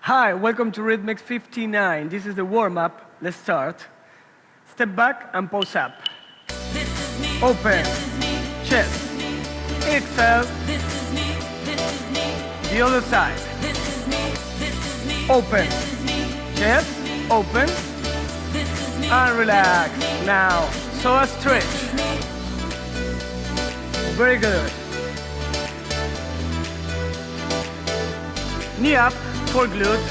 Hi, welcome to Ritmix 59. This is the warm-up. Let's start. Step back and pose up. Open. Chest. Exhale. The other side. Open. Chest. Open. And relax. Now, so a stretch. Very good. Knee up for glute.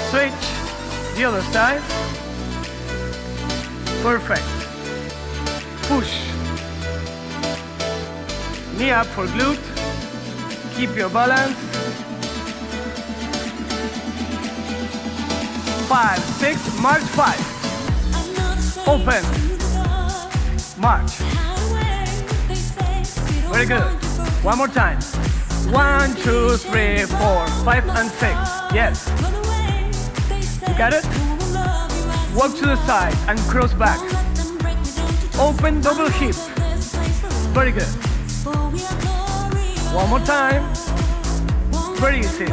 Switch the other side. Perfect. Push. Knee up for glute. Keep your balance. 5, 6, march 5. Open. March. Very good. One more time. 1, 2, 3, 4, 5, and 6. Yes. You got it? Walk to the side and cross back. Open double hip. Very good. One more time. Very easy.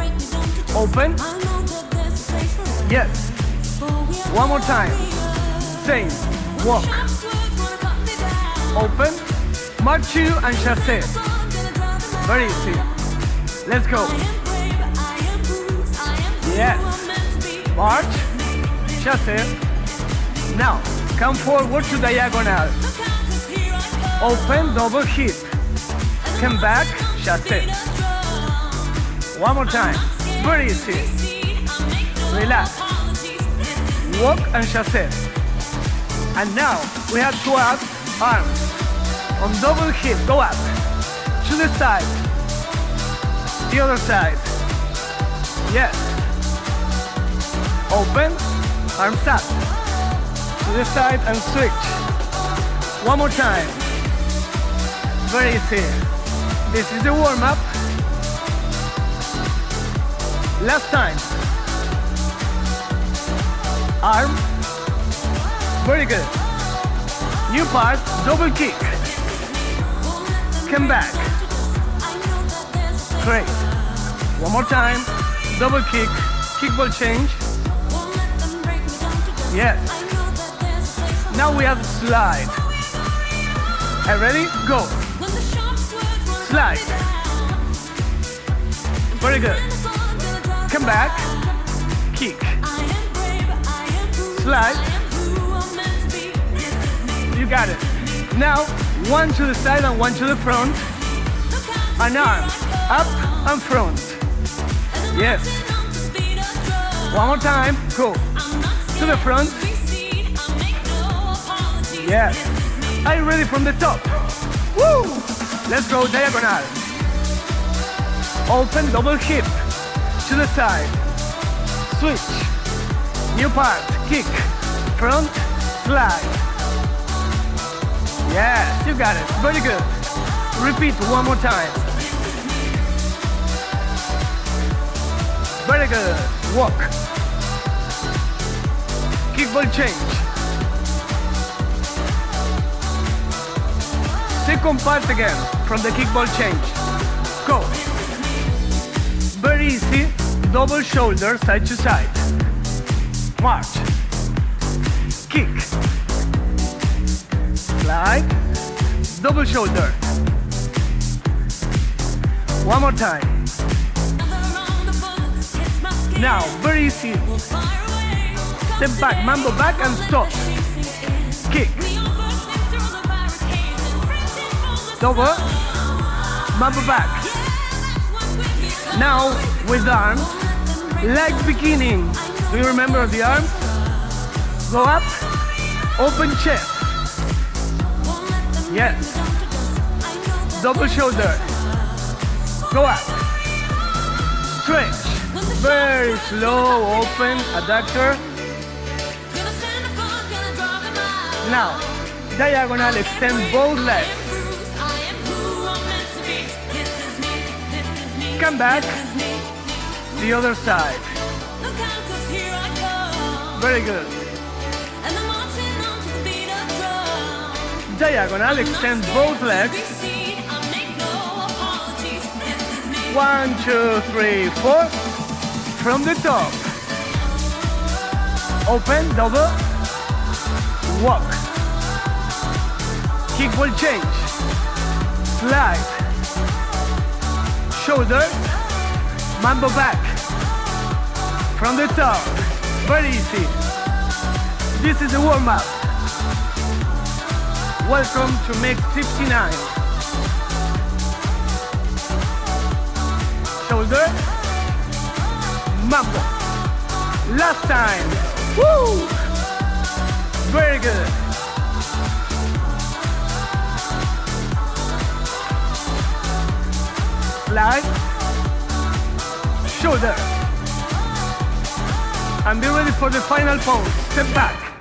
Open. Yes. One more time. Same. Walk. Open. March 2 and chassé. Very easy. Let's go. Yes. March. Chassé. Now, come forward to diagonal. Open double hip. Come back. Chassé. One more time. Very easy. Relax. Walk and chassé. And now we have to up arms. On double hip, go up. To the side. The other side. Yes. Open. Arms up. To the side and switch. One more time. Very easy. This is the warm-up. Last time. Arm. Very good. New part, double kick. Come back. Great. One more time. Double kick. Kickball change. Yes. Now we have slide. Are ready? Go. Slide. Very good. Come back. Kick. Slide. You got it. Now, one to the side and one to the front. An arm. Up and front. Yes. One more time. Go. To the front. Yes. Are you ready from the top? Woo! Let's go diagonal. Open double hip. To the side. Switch. New part. Kick. Front. Slide. Yes, you got it. Very good. Repeat one more time. Very good. Walk. Kickball change. Second part again from the kickball change. Go. Very easy. Double shoulder side to side. March. Kick. Slide. Double shoulder. One more time. Now, very easy. Step back, mambo back and stop. Kick. Double. Mambo back. Now, with arms, like beginning. Do you remember the arms? Go up, open chest. Yes. Double shoulder. Go up. Stretch. Very slow, open, adductor. Now, diagonal, extend both legs. Come back. The other side. Very good. Diagonal, extend both legs. 1, 2, 3, 4. From the top. Open, double. Walk. Kick will change. Slide. Shoulders. Mambo back. From the top. Very easy. This is a warm-up. Welcome to Mix 59. Shoulder. Mambo. Last time. Woo! Very good. Slide. Shoulder. And be ready for the final pose. Step back.